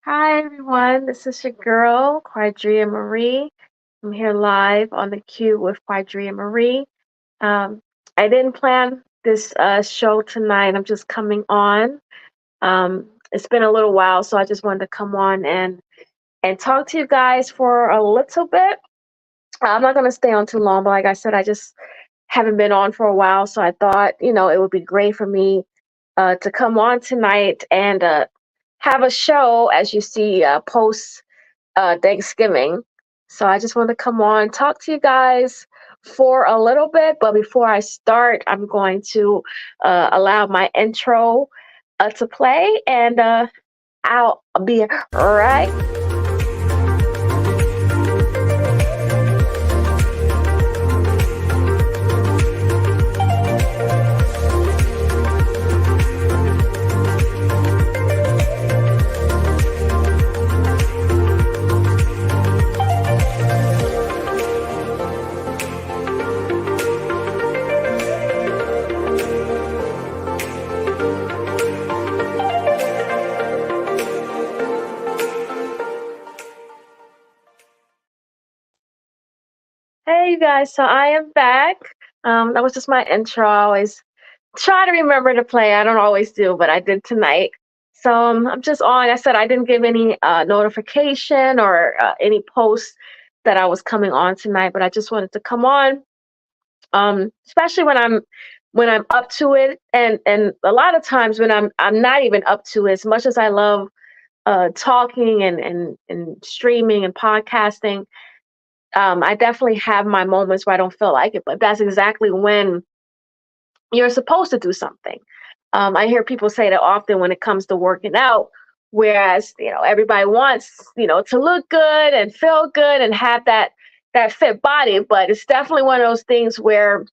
Hi everyone, this is your girl, QuadriyyahMarie. I'm here live on the queue with QuadriyyahMarie. Um, I didn't plan this show tonight. I'm just coming on. It's been a little while, so I just wanted to come on and talk to you guys for a little bit. I'm not gonna stay on too long, but like I said, I just haven't been on for a while, so I thought, it would be great for me to come on tonight and have a show, as you see, post Thanksgiving. So I just want to come on, talk to you guys for a little bit. But before I start, I'm going to allow my intro to play, and I'll be right. Hey, you guys. So I am back. That was just my intro. I always try to remember to play. I don't always do, but I did tonight. So I'm just on. Like I said, I didn't give any notification or any posts that I was coming on tonight, but I just wanted to come on, especially when I'm up to it, and a lot of times when I'm not even up to it. As much as I love talking and streaming and podcasting, I definitely have my moments where I don't feel like it, but that's exactly when you're supposed to do something. I hear people say that often when it comes to working out, whereas everybody wants to look good and feel good and have that fit body, but it's definitely one of those things where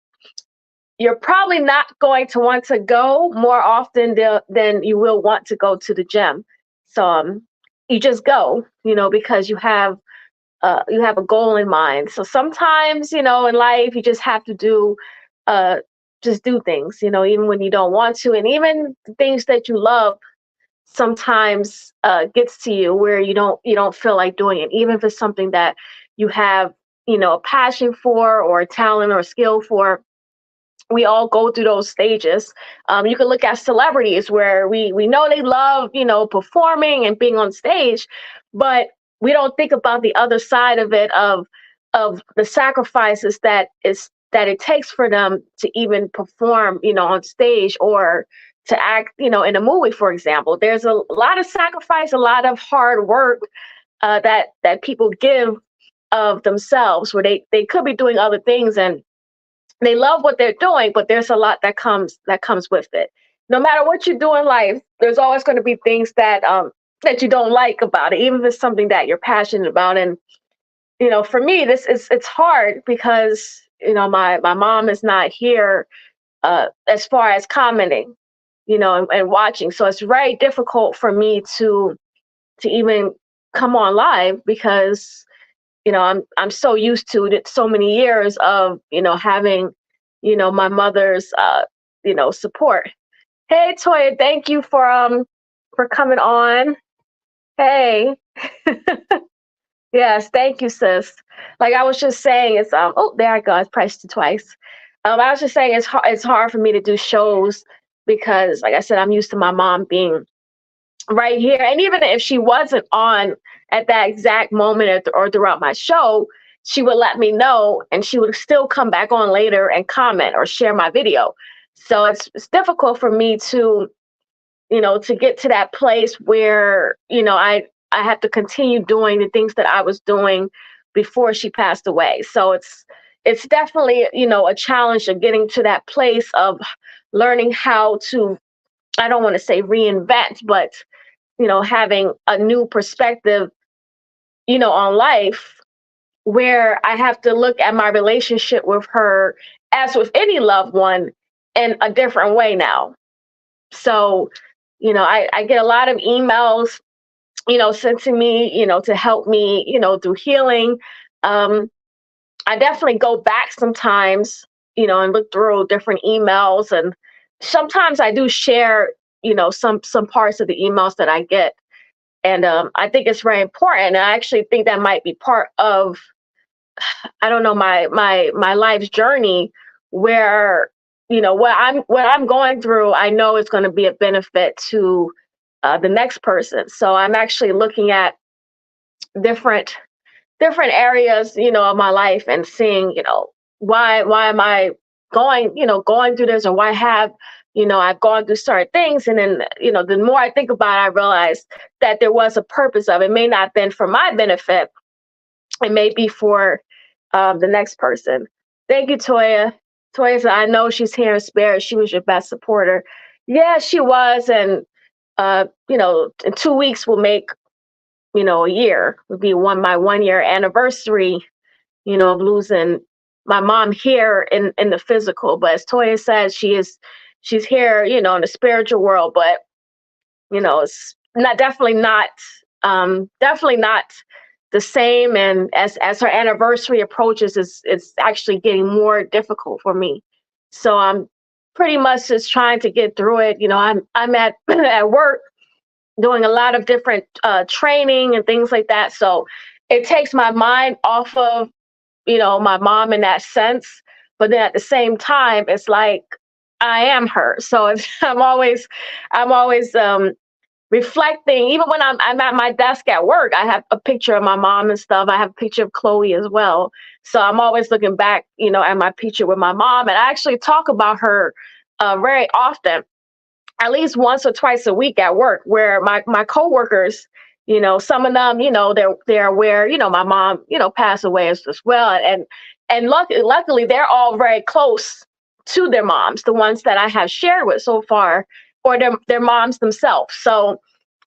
you're probably not going to want to go more often than you will want to go to the gym. So you just go, because you have a goal in mind. So sometimes, in life, you just have to uh, do things, even when you don't want to, and even the things that you love sometimes gets to you where you don't feel like doing it, even if it's something that you have, a passion for or a talent or a skill for. We all go through those stages. You can look at celebrities where we know they love, performing and being on stage, but we don't think about the other side of it, of the sacrifices that it takes for them to even perform, on stage, or to act, in a movie, for example. There's a lot of sacrifice, a lot of hard work that people give of themselves, where they could be doing other things, and they love what they're doing, but there's a lot that comes with it. No matter what you do in life, there's always going to be things that you don't like about it, even if it's something that you're passionate about. And for me, this is it's hard because my mom is not here, as far as commenting, and watching. So it's very difficult for me to even come on live because I'm so used to it, so many years of having my mother's support. Hey Toya, thank you for coming on. Hey. Yes, thank you, sis. Like I was just saying, it's oh, there I go. I pressed it twice. I was just saying it's hard for me to do shows because, like I said, I'm used to my mom being right here. And even if she wasn't on at that exact moment, or throughout my show, she would let me know, and she would still come back on later and comment or share my video. So it's difficult for me to get to that place where I have to continue doing the things that I was doing before she passed away. So it's definitely a challenge of getting to that place of learning how to, I don't want to say reinvent, but having a new perspective, on life, where I have to look at my relationship with her, as with any loved one, in a different way now. So, I get a lot of emails, sent to me, to help me, through healing. Um, I definitely go back sometimes, and look through different emails, and sometimes I do share, some parts of the emails that I get, And I think it's very important. And I actually think that might be part of, I don't know, my life's journey, where what I'm going through, I know it's going to be a benefit to the next person. So I'm actually looking at different areas, of my life, and seeing, why am I going through this, or why have, I've gone through certain things. And then, the more I think about it, I realize that there was a purpose of it. It may not have been for my benefit. It may be for the next person. Thank you, Toya. Toya said, I know she's here in spirit. She was your best supporter. Yeah, she was. And, in 2 weeks we'll make, a year. Would be my 1 year anniversary, of losing my mom here in the physical. But as Toya says, she's here, in the spiritual world. But it's not definitely not the same. And as her anniversary approaches, it's actually getting more difficult for me. So I'm pretty much just trying to get through it. I'm at at work doing a lot of different training and things like that. So it takes my mind off of, my mom in that sense. But then at the same time, it's like I am her. So I'm always reflecting. Even when I'm at my desk at work, I have a picture of my mom and stuff. I have a picture of Chloe as well. So I'm always looking back, at my picture with my mom. And I actually talk about her very often, at least once or twice a week at work, where my coworkers, some of them, they're aware, my mom, passed away as well. And luckily they're all very close to their moms, the ones that I have shared with so far, or their moms themselves. So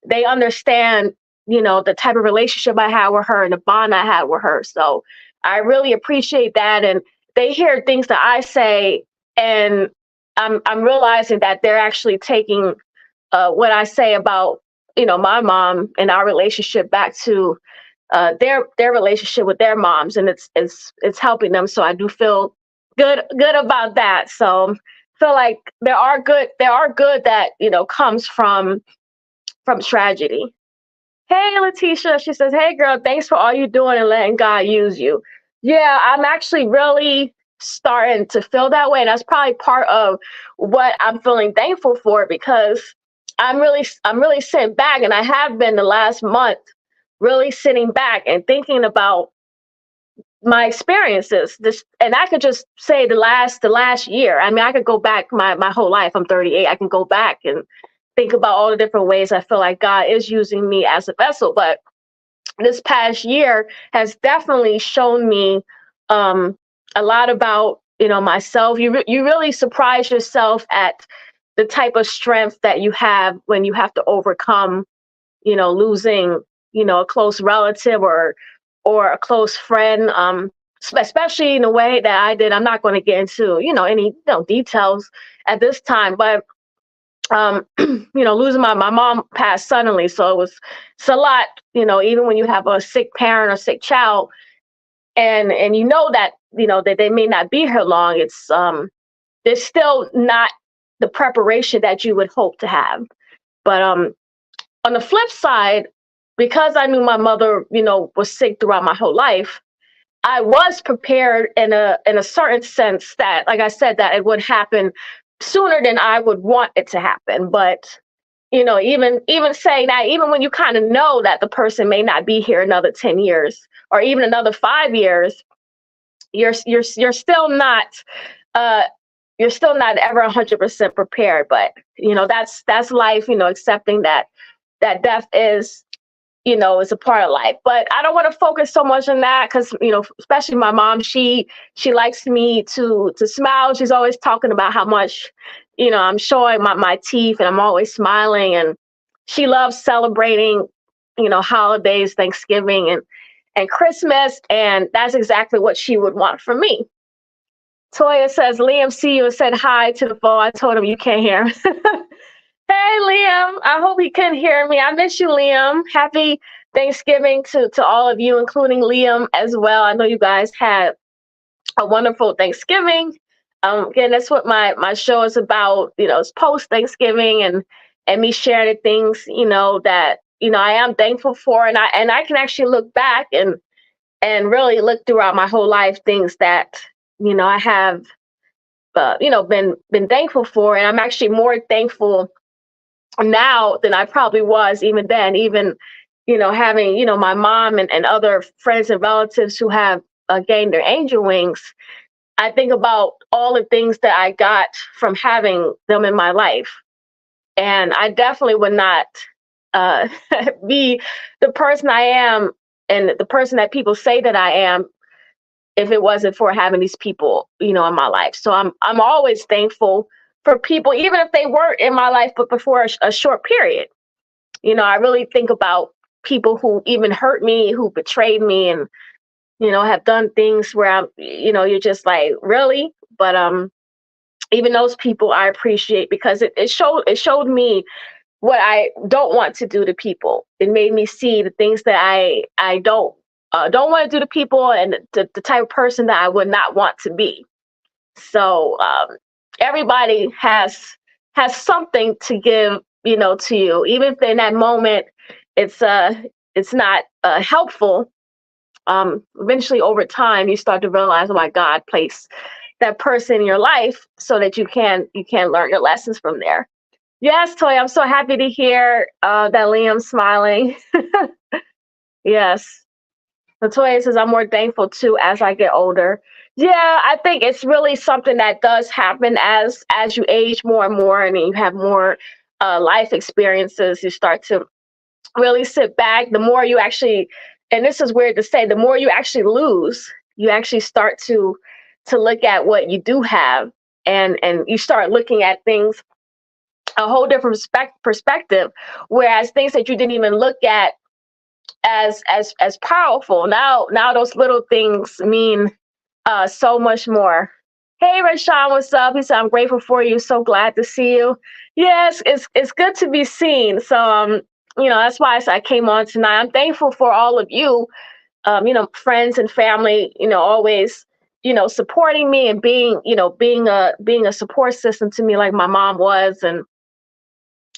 they understand, the type of relationship I had with her and the bond I had with her. So I really appreciate that. And they hear things that I say, and I'm realizing that they're actually taking what I say about, my mom and our relationship back to their relationship with their moms, and it's helping them. So I do feel good about that. So feel like there are good that comes from tragedy. Hey, Letitia, she says, hey, girl, thanks for all you're doing and letting God use you. Yeah, I'm actually really starting to feel that way. And that's probably part of what I'm feeling thankful for, because I'm really sitting back, and I have been the last month really sitting back and thinking about my experiences. And I could just say the last year. I mean, I could go back my whole life. I'm 38. I can go back and think about all the different ways I feel like God is using me as a vessel. But this past year has definitely shown me a lot about, myself. You really surprise yourself at the type of strength that you have when you have to overcome, losing, a close relative or a close friend. Especially in the way that I did. I'm not going to get into, any details at this time, but losing my mom passed suddenly. So it's a lot, even when you have a sick parent or sick child, and that, that they may not be here long, it's there's still not the preparation that you would hope to have. But on the flip side, because I knew my mother, was sick throughout my whole life, I was prepared in a certain sense that, like I said, that it would happen sooner than I would want it to happen. But even saying that, even when you kind of know that the person may not be here another 10 years or even another 5 years, you're still not uh you're still not ever 100% prepared. But that's life. Accepting that death is a part of life. But I don't want to focus so much on that, because especially my mom, she likes me to smile. She's always talking about how much I'm showing my teeth, and I'm always smiling. And she loves celebrating holidays, Thanksgiving and Christmas, and that's exactly what she would want from me. Toya says, Liam, see you, and said hi to the phone. I told him you can't hear him. Hey, Liam. I hope he can hear me. I miss you, Liam. Happy Thanksgiving to all of you, including Liam as well. I know you guys had a wonderful Thanksgiving. Again, that's what my show is about. It's post Thanksgiving, and me sharing the things that I am thankful for, and I can actually look back and really look throughout my whole life things that I have been thankful for, and I'm actually more thankful now than I probably was even then. Even having my mom and other friends and relatives who have gained their angel wings. I think about all the things that I got from having them in my life, and I definitely would not uh, be the person I am and the person that people say that I am if it wasn't for having these people, in my life. So I'm always thankful for people, even if they weren't in my life, but before a short period. I really think about people who even hurt me, who betrayed me, and have done things where you're just like, really? But even those people I appreciate because it showed me what I don't want to do to people. It made me see the things that I don't want to do to people, and the type of person that I would not want to be. So everybody has something to give, to you, even if in that moment it's not helpful. Eventually, over time, you start to realize, oh my God, place that person in your life so that you can learn your lessons from there. Yes, Toy, I'm so happy to hear that Liam's smiling. Yes. Latoya says, I'm more thankful too as I get older. Yeah, I think it's really something that does happen as you age more and more, and you have more life experiences. You start to really sit back. The more you actually, and this is weird to say, the more you actually lose, you actually start to look at what you do have, and you start looking at things a whole different perspective. Whereas things that you didn't even look at as powerful, now those little things mean so much more. Hey Rashawn, what's up? He said, I'm grateful for you, so glad to see you. Yes, it's good to be seen. So that's why I came on tonight. I'm thankful for all of you, friends and family, always supporting me and being a support system to me like my mom was. And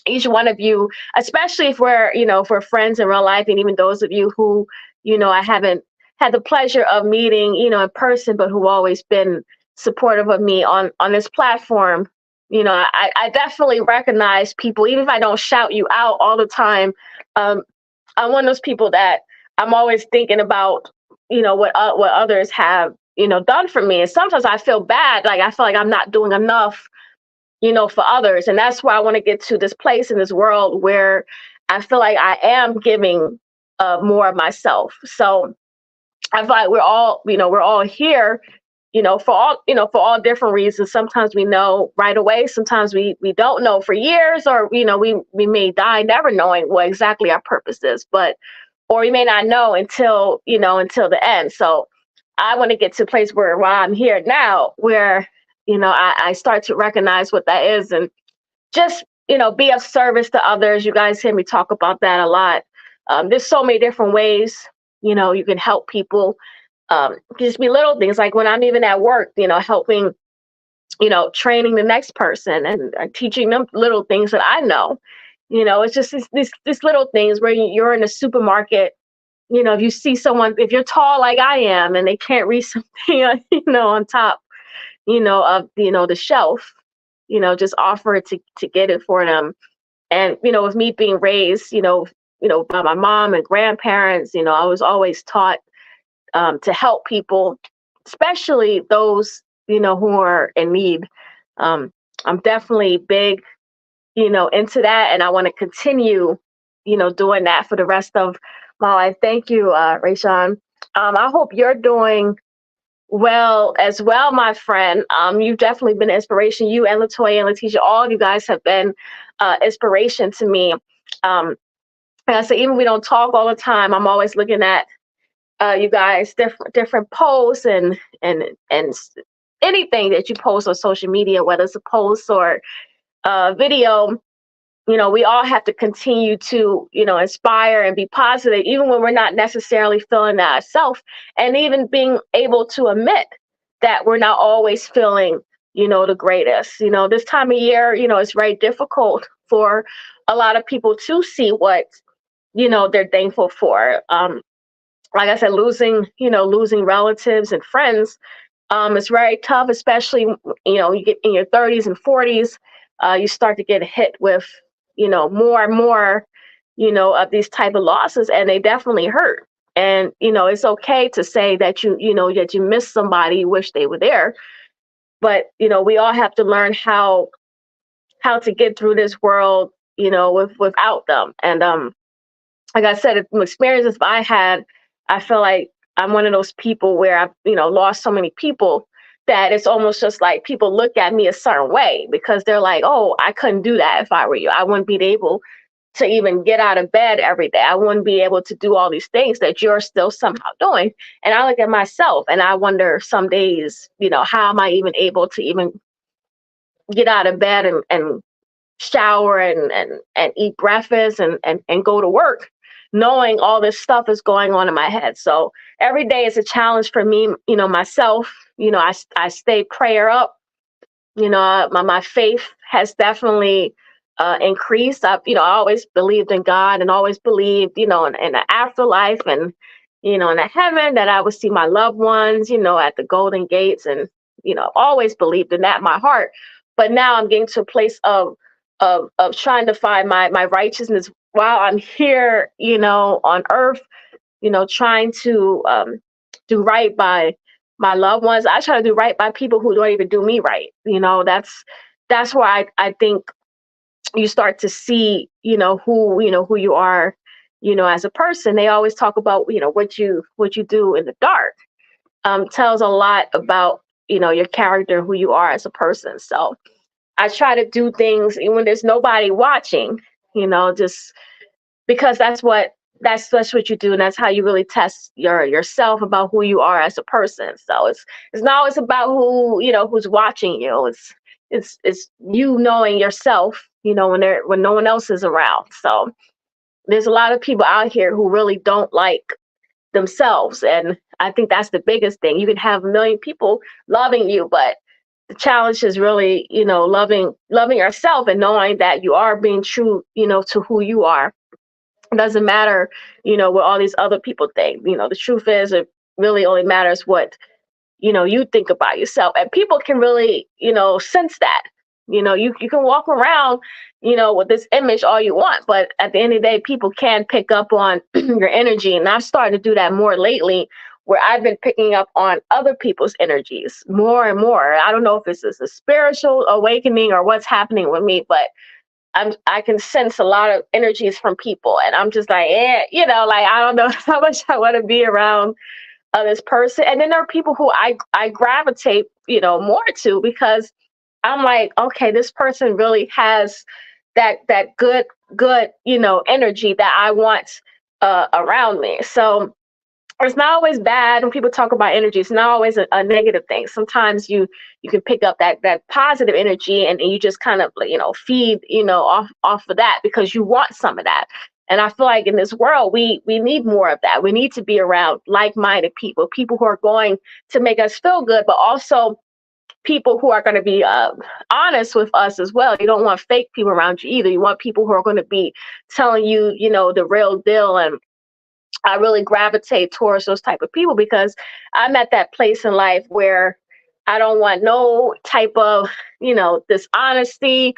each one of you, especially if we're friends in real life, and even those of you who, I haven't had the pleasure of meeting, in person, but who always been supportive of me on this platform. I definitely recognize people, even if I don't shout you out all the time. Um, I'm one of those people that I'm always thinking about, what others have, done for me. And sometimes I feel bad, like I feel like I'm not doing enough for others. And that's why I want to get to this place in this world where I feel like I am giving more of myself. So I feel like we're all here, for all different reasons. Sometimes we know right away. Sometimes we don't know for years, or, we may die never knowing what exactly our purpose is, or we may not know until the end. So I want to get to a place where while I'm here now, where I start to recognize what that is, and just be of service to others. You guys hear me talk about that a lot. There's so many different ways you can help people. Just be little things like when I'm even at work, helping, training the next person, and teaching them little things that I know. It's just these little things where you're in a supermarket. If you see someone, if you're tall like I am, and they can't reach something, on top, of the shelf, just offer to get it for them. And with me being raised, by my mom and grandparents, I was always taught to help people, especially those who are in need. Um, I'm definitely big, into that, and I want to continue, doing that for the rest of my life. Thank you, Rayshawn. I hope you're doing well as well, my friend. You've definitely been an inspiration. You and Latoya and Letitia, all of you guys have been inspiration to me. And I say, even if we don't talk all the time, I'm always looking at you guys different posts and anything that you post on social media, whether it's a post or a video. We all have to continue to, inspire and be positive, even when we're not necessarily feeling that ourselves, and even being able to admit that we're not always feeling, the greatest. This time of year, it's very difficult for a lot of people to see what, they're thankful for. Like I said, losing relatives and friends, it's very tough, especially, you get in your 30s and 40s, you start to get hit with, more and more, of these type of losses, and they definitely hurt. And, it's okay to say that that you miss somebody, you wish they were there. But, we all have to learn how to get through this world, without them. And, like I said, experiences I had, I feel like I'm one of those people where I've, lost so many people that it's almost just like people look at me a certain way because they're like, oh, I couldn't do that if I were you. I wouldn't be able to even get out of bed every day. I wouldn't be able to do all these things that you're still somehow doing. And I look at myself and I wonder some days, how am I even able to even get out of bed and shower and eat breakfast and go to work, knowing all this stuff is going on in my head. So every day is a challenge for me, myself. I stay prayer up. My faith has definitely increased. I always believed in God and always believed, in the afterlife and, in the heaven that I would see my loved ones, at the golden gates, and, always believed in that in my heart. But now I'm getting to a place of trying to find my righteousness while I'm here, on earth, trying to do right by my loved ones. I try to do right by people who don't even do me right. That's where I think you start to see, who you are, as a person. They always talk about, what you do in the dark, tells a lot about, your character, who you are as a person. So I try to do things even when there's nobody watching, just because that's what you do, and that's how you really test yourself about who you are as a person. So it's not always about who's watching you. It's you knowing yourself, when no one else is around. So there's a lot of people out here who really don't like themselves, and I think that's the biggest thing. You can have a million people loving you, but the challenge is really, loving yourself and knowing that you are being true, to who you are. It doesn't matter, what all these other people think. The truth is, it really only matters what, you think about yourself. And people can really, sense that. You can walk around, with this image all you want, but at the end of the day, people can pick up on your energy. And I've started to do that more lately, where I've been picking up on other people's energies more and more. I don't know if it's a spiritual awakening or what's happening with me, but I can sense a lot of energies from people, and I'm just like, like I don't know how much I want to be around this person. And then there are people who I gravitate, more to, because I'm like, okay, this person really has that good, energy that I want around me. So it's not always bad when people talk about energy. It's not always a negative thing. Sometimes you can pick up that positive energy, and you just kind of, feed, off of that, because you want some of that. And I feel like in this world, we need more of that. We need to be around like-minded people who are going to make us feel good, but also people who are going to be honest with us as well. You don't want fake people around you either. You want people who are going to be telling you, the real deal. And I really gravitate towards those type of people, because I'm at that place in life where I don't want no type of, dishonesty,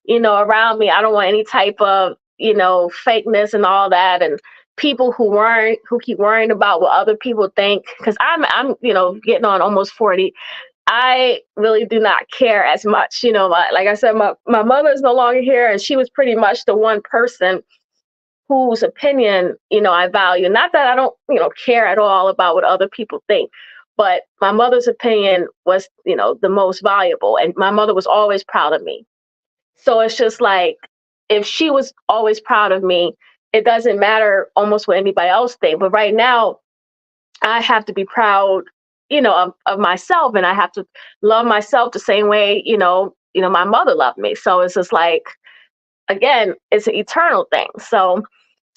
around me. I don't want any type of, fakeness and all that. And people who keep worrying about what other people think, because I'm, getting on almost 40. I really do not care as much. Like I said, my mother is no longer here, and she was pretty much the one person whose opinion, I value. Not that I don't, care at all about what other people think, but my mother's opinion was, the most valuable. And my mother was always proud of me. So it's just like, if she was always proud of me, it doesn't matter almost what anybody else thinks. But right now, I have to be proud, of myself, and I have to love myself the same way, my mother loved me. So it's just like, again, it's an eternal thing. So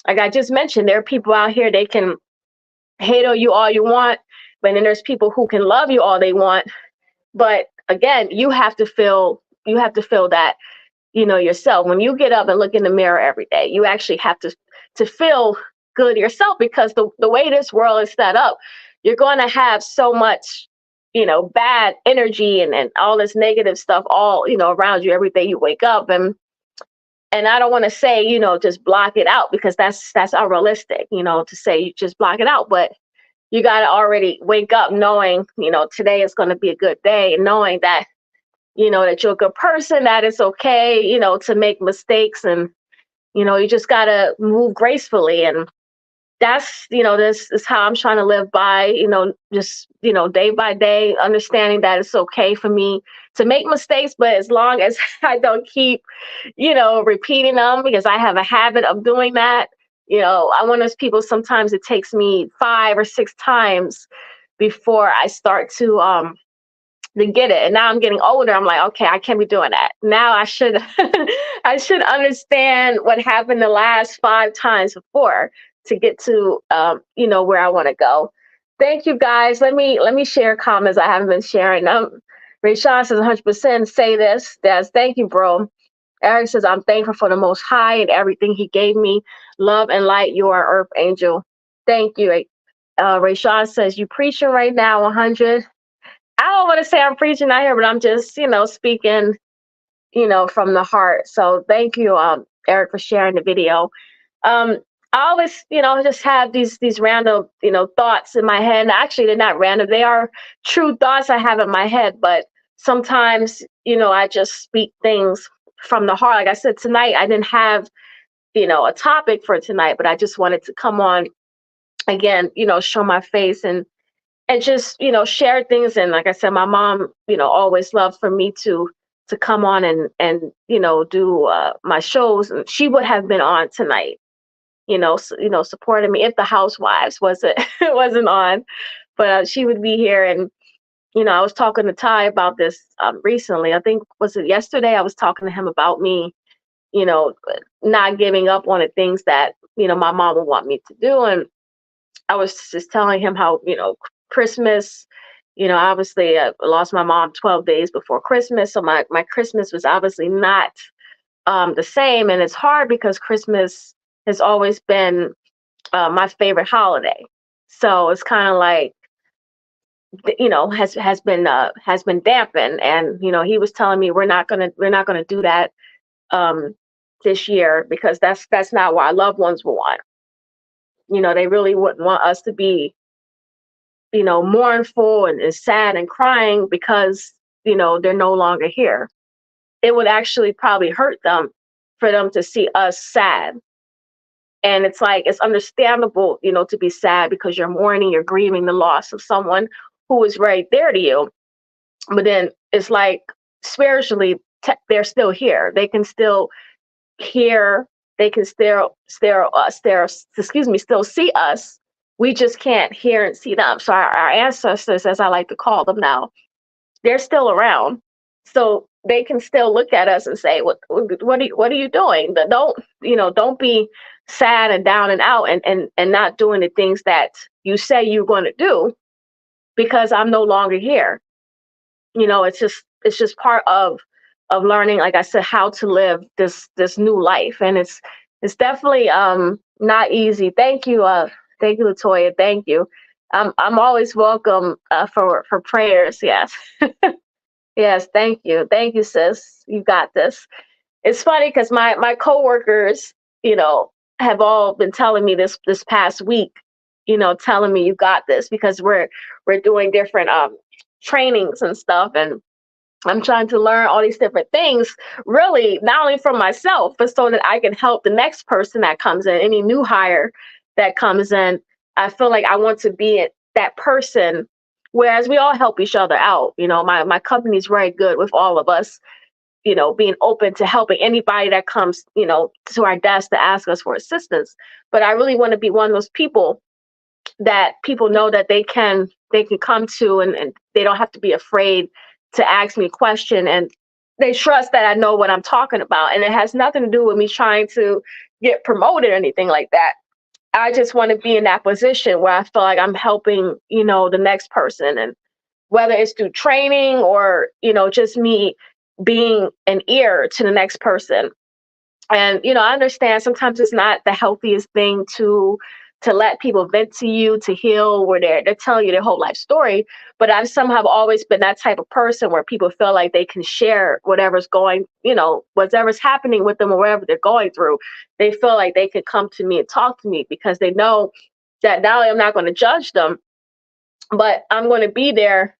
like I just mentioned, there are people out here, they can hate on you all you want, but then there's people who can love you all they want. But again, you have to feel that, yourself. When you get up and look in the mirror every day, you actually have to to feel good yourself, because the way this world is set up, you're going to have so much, bad energy and all this negative stuff all, around you every day you wake up. And I don't want to say, just block it out, because that's unrealistic, to say you just block it out. But you got to already wake up knowing, today is going to be a good day, and knowing that, that you're a good person, that it's okay, to make mistakes. And, you just got to move gracefully. And that's, this is how I'm trying to live by, just, day by day, understanding that it's okay for me to make mistakes, but as long as I don't keep, repeating them, because I have a habit of doing that. I'm one of those people, sometimes it takes me 5 or 6 times before I start to get it. And now I'm getting older. I'm like, okay, I can't be doing that. Now I should I should understand what happened the last 5 times before to get to where I want to go. Thank you guys. Let me share comments. I haven't been sharing them. Rayshawn says 100% say this. That's thank you, bro. Eric says, I'm thankful for the Most High and everything He gave me. Love and light, you are Earth Angel. Thank you. Rayshawn says, you preaching right now, 100. I don't want to say I'm preaching out here, but I'm just, speaking, from the heart. So thank you, Eric, for sharing the video. I always, just have these random, thoughts in my head. And actually, they're not random. They are true thoughts I have in my head. But sometimes, I just speak things from the heart. Like I said, tonight, I didn't have, a topic for tonight, but I just wanted to come on again, show my face and just, share things. And like I said, my mom, always loved for me to come on and do my shows. And she would have been on tonight, supporting me if the housewives wasn't wasn't on. But she would be here. And I was talking to Ty about this recently. I think, was it yesterday? I was talking to him about me, not giving up on the things that, my mom would want me to do. And I was just telling him how, Christmas, obviously I lost my mom 12 days before Christmas. So my Christmas was obviously not the same. And it's hard because Christmas has always been my favorite holiday. So it's kind of like, has been dampened. And, he was telling me we're not gonna do that this year, because that's not what our loved ones will want. They really wouldn't want us to be, mournful and sad and crying because, they're no longer here. It would actually probably hurt them for them to see us sad. And it's like, it's understandable, to be sad because you're mourning, you're grieving the loss of someone who is right there to you. But then it's like spiritually, they're still here. They can still hear, they can still see us. We just can't hear and see them. So our ancestors, as I like to call them now, they're still around. So they can still look at us and say, what are you doing? Don't be sad and down and out and not doing the things that you say you're going to do, because I'm no longer here. It's just part of learning, like I said, how to live this new life. And it's definitely not easy. Thank you, Latoya. Thank you. I'm always welcome for prayers. Yes. Yes, thank you, sis. You got this. It's funny because my coworkers, have all been telling me this past week, telling me you got this, because we're doing different trainings and stuff. And I'm trying to learn all these different things, really, not only for myself, but so that I can help the next person that comes in, any new hire that comes in. I feel like I want to be that person, whereas we all help each other out. My company is very good with all of us, being open to helping anybody that comes, to our desk to ask us for assistance. But I really want to be one of those people that people know that they can come to, and they don't have to be afraid to ask me a question, and they trust that I know what I'm talking about. And it has nothing to do with me trying to get promoted or anything like that. I just want to be in that position where I feel like I'm helping, the next person. And whether it's through training or, just me being an ear to the next person, And I understand sometimes it's not the healthiest thing to let people vent to you, to heal, where they're telling you their whole life story. But I've somehow always been that type of person where people feel like they can share whatever's going, whatever's happening with them or whatever they're going through. They feel like they could come to me and talk to me because they know that not only I'm not going to judge them, but I'm going to be there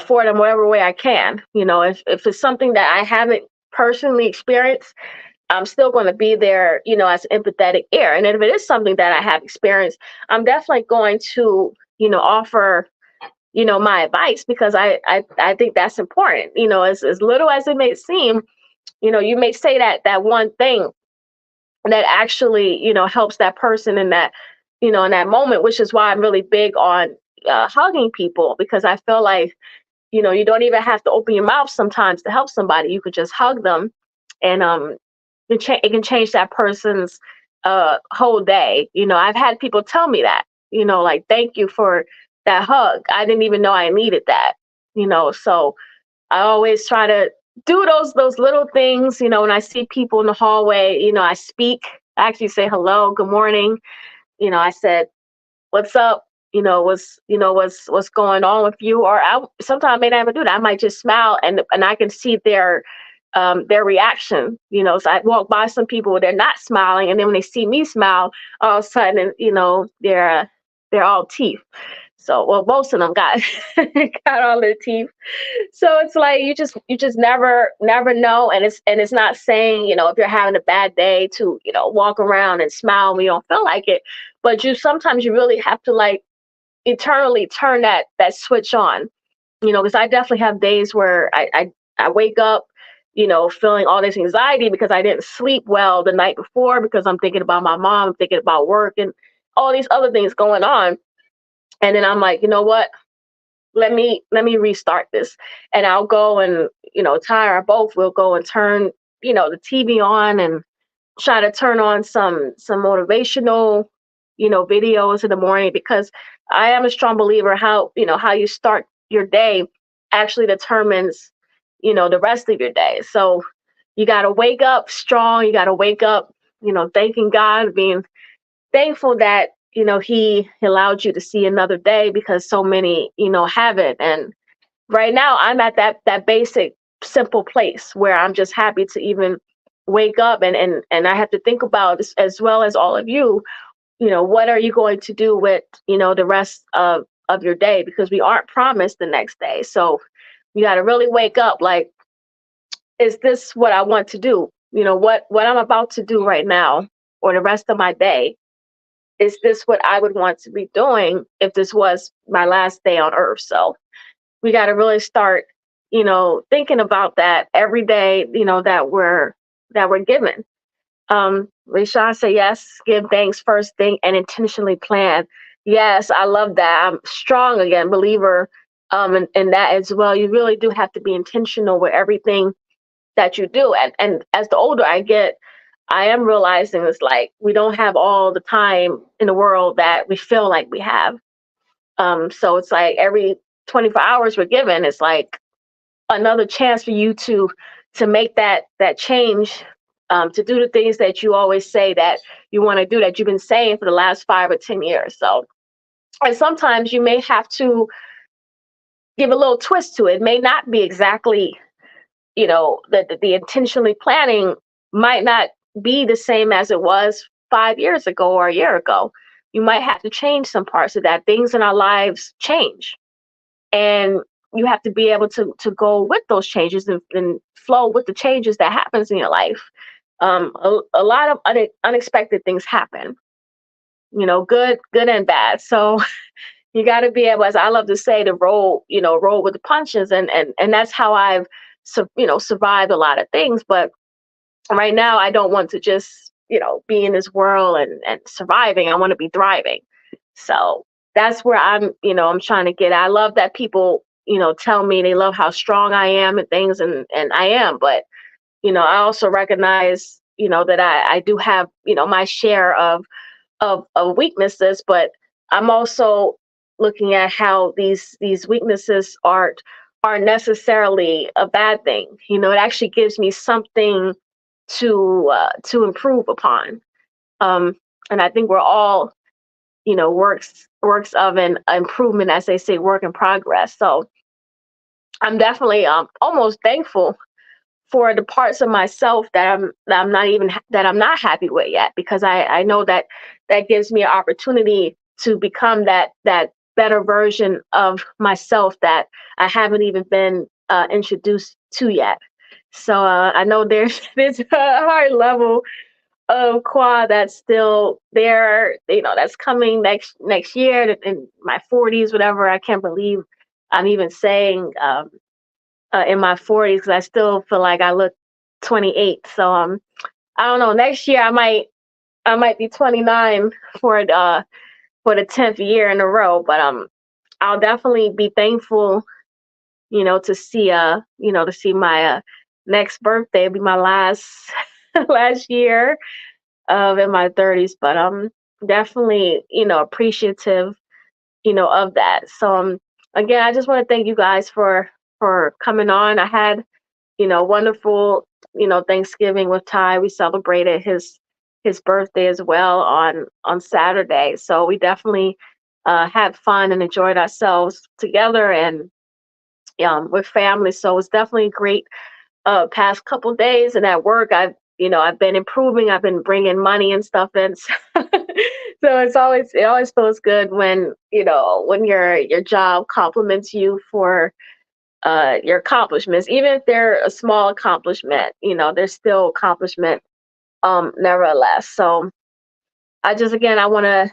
for them whatever way I can. If it's something that I haven't personally experienced, I'm still going to be there, as an empathetic ear. And if it is something that I have experienced, I'm definitely going to, offer, my advice, because I think that's important. As little as it may seem, you may say that one thing that actually, helps that person in that, in that moment, which is why I'm really big on hugging people, because I feel like, you don't even have to open your mouth sometimes to help somebody. You could just hug them, and it can change that person's whole day. I've had people tell me that, like, thank you for that hug. I didn't even know I needed that. So I always try to do those little things. When I see people in the hallway, I speak. I actually say hello, good morning. I said, what's up? What's going on with you? Or sometimes I may not even do that. I might just smile, and I can see their reaction. So I walk by some people, they're not smiling, and then when they see me smile, all of a sudden, they're all teeth. So, well, most of them got got all their teeth. So it's like you just never know. And it's not saying, if you're having a bad day to, walk around and smile when you don't feel like it. But sometimes you really have to, like, eternally turn that switch on. Because I definitely have days where I wake up, feeling all this anxiety because I didn't sleep well the night before, because I'm thinking about my mom, I'm thinking about work and all these other things going on. And then I'm like, you know what? Let me restart this. And I'll go, and Ty or both will go and turn, the TV on, and try to turn on some motivational, videos in the morning, because I am a strong believer how you start your day actually determines, the rest of your day. So you got to wake up strong. You got to wake up, thanking God, being thankful that, he allowed you to see another day, because so many, haven't. And right now I'm at that basic simple place where I'm just happy to even wake up, and I have to think about this, as well as all of you. What are you going to do with, the rest of your day, because we aren't promised the next day. So you got to really wake up, like, is this what I want to do? What I'm about to do right now, or the rest of my day, is this what I would want to be doing if this was my last day on earth? So we got to really start, thinking about that every day, that we're given. Rashawn said, yes, give thanks first thing and intentionally plan. Yes, I love that. I'm strong again, believer in that as well. You really do have to be intentional with everything that you do. And as the older I get, I am realizing it's like we don't have all the time in the world that we feel like we have. So it's like every 24 hours we're given, it's like another chance for you to make that change, to do the things that you always say that you want to do, that you've been saying for the last 5 or 10 years. So, and sometimes you may have to give a little twist to it. It may not be exactly, the intentionally planning might not be the same as it was 5 years ago or a year ago. You might have to change some parts of that. Things in our lives change, and you have to be able to go with those changes, and flow with the changes that happens in your life. A lot of unexpected things happen, good and bad. So you got to be able, as I love to say, to roll with the punches, and that's how I've survived a lot of things. But right now I don't want to just be in this world and surviving. I want to be thriving. So that's where I'm trying to get. I love that people tell me they love how strong I am and things, and I am. But I also recognize that I do have my share of weaknesses. But I'm also looking at how these weaknesses aren't necessarily a bad thing. It actually gives me something to improve upon. Um, and I think we're all, works of an improvement, as they say, work in progress. So I'm definitely almost thankful for the parts of myself that I'm not happy with yet, because I know that that gives me an opportunity to become that better version of myself that I haven't even been introduced to yet. So I know there's there's a high level of quad that's still there, that's coming next year in my 40s, whatever. I can't believe I'm even saying in my 40s, because I still feel like I look 28. So I don't know. Next year I might be 29 for the 10th year in a row, but I'll definitely be thankful, to see my next birthday. It'll be my last last year of in my 30s, but I'm definitely, appreciative, of that. So again, I just want to thank you guys for coming on. I had, wonderful, Thanksgiving with Ty. We celebrated his birthday as well on Saturday. So we definitely had fun and enjoyed ourselves together and with family. So it's definitely great past couple days. And at work, I've been improving. I've been bringing money and stuff in. So it always feels good when, when your job compliments you for your accomplishments, even if they're a small accomplishment, they're still accomplishment nevertheless. So again, I want to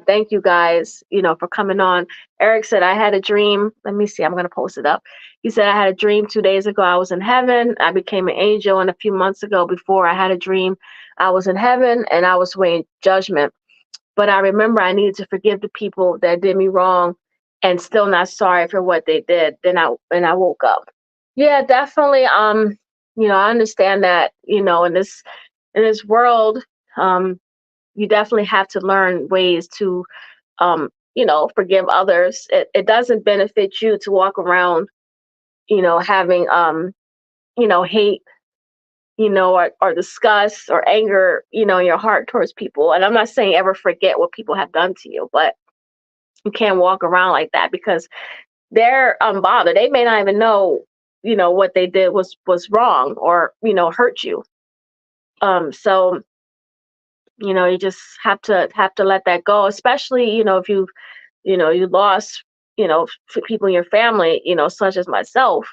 thank you guys, for coming on. Eric said, I had a dream. Let me see. I'm going to post it up. He said, I had a dream 2 days ago. I was in heaven. I became an angel. And a few months ago, before I had a dream, I was in heaven and I was weighing judgment. But I remember I needed to forgive the people that did me wrong and still not sorry for what they did. Then I woke up. Yeah, definitely. I understand that, in this world, um, you definitely have to learn ways to forgive others. It doesn't benefit you to walk around, having hate, or disgust or anger, in your heart towards people. And I'm not saying ever forget what people have done to you, but you can't walk around like that, because they're unbothered. They may not even know, what they did was wrong or, hurt you. So you just have to let that go, especially, if you lost, people in your family, such as myself.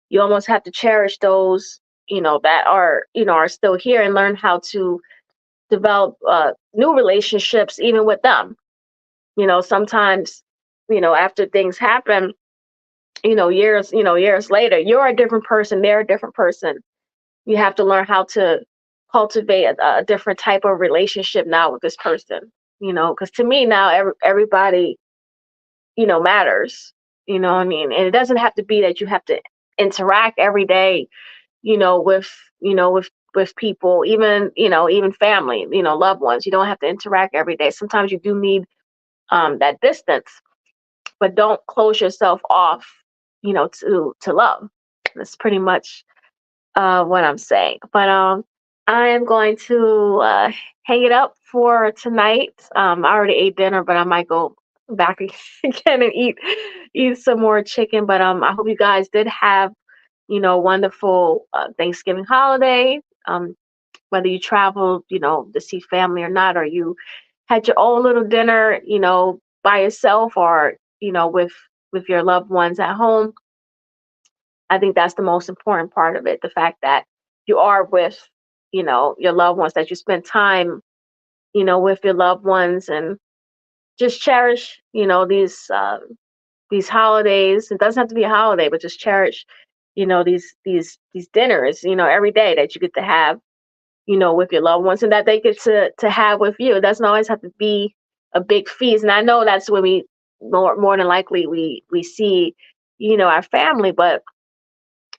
You almost have to cherish those, that are still here, and learn how to develop new relationships even with them. Sometimes, after things happen, years later, you're a different person, they're a different person. You have to learn how to cultivate a different type of relationship now with this person, because to me now, everybody, matters. You know what I mean? And it doesn't have to be that you have to interact every day, with, with people, even family, loved ones. You don't have to interact every day. Sometimes you do need that distance, but don't close yourself off, to love. That's pretty much what I'm saying. But I am going to hang it up for tonight. I already ate dinner, but I might go back again and eat some more chicken. But I hope you guys did have, wonderful Thanksgiving holiday. Whether you traveled, to see family or not, or you had your own little dinner, by yourself, or with your loved ones at home. I think that's the most important part of it. The fact that you are with, your loved ones, that you spend time, with your loved ones, and just cherish, these holidays. It doesn't have to be a holiday, but just cherish, these dinners, every day that you get to have, with your loved ones, and that they get to have with you. It doesn't always have to be a big feast. And I know that's when we more than likely we see, our family, but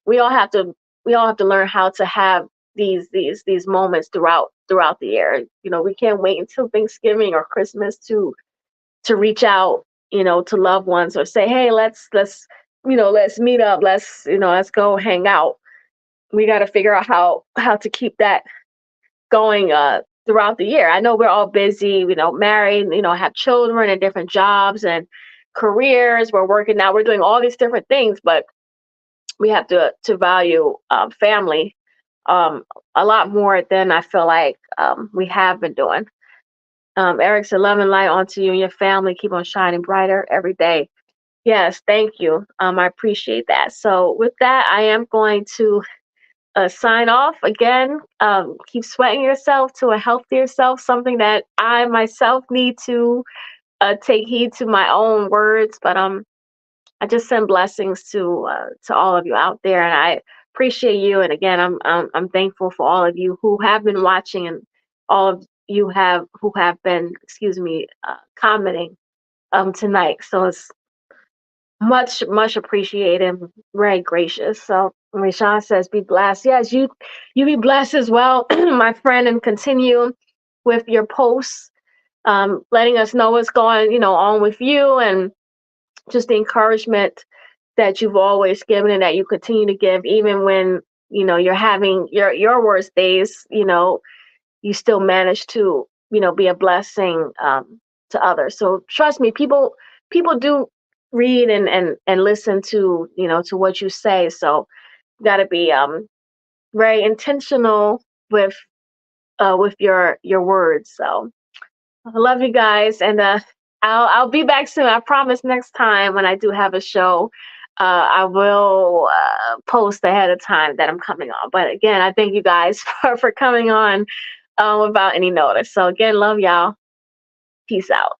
we all have to we all have to learn how to have these moments throughout the year. We can't wait until Thanksgiving or Christmas to reach out, to loved ones, or say, hey, let's meet up, let's go hang out. We got to figure out how to keep that going throughout the year. I know we're all busy, married, have children and different jobs and careers. We're working now. We're doing all these different things, but we have to value family um, a lot more than I feel like we have been doing. Eric said, "Love and light onto you and your family. Keep on shining brighter every day." Yes, thank you. I appreciate that. So with that, I am going to sign off again. Keep sweating yourself to a healthier self, something that I myself need to take heed to my own words. But I just send blessings to all of you out there, and I appreciate you. And again, I'm thankful for all of you who have been watching, and all of you have who have been, excuse me, commenting tonight. So it's much appreciated, very gracious. So Rashawn says, "Be blessed." Yes, you be blessed as well, my friend, and continue with your posts, letting us know what's going on with you, and just the encouragement that you've always given and that you continue to give, even when you're having your worst days. You still manage to be a blessing to others. So trust me, people do read and listen to to what you say. So you got to be very intentional with your words. So I love you guys, and I'll be back soon. I promise. Next time when I do have a show, I will post ahead of time that I'm coming on. But again, I thank you guys for coming on without any notice. So again, love y'all. Peace out.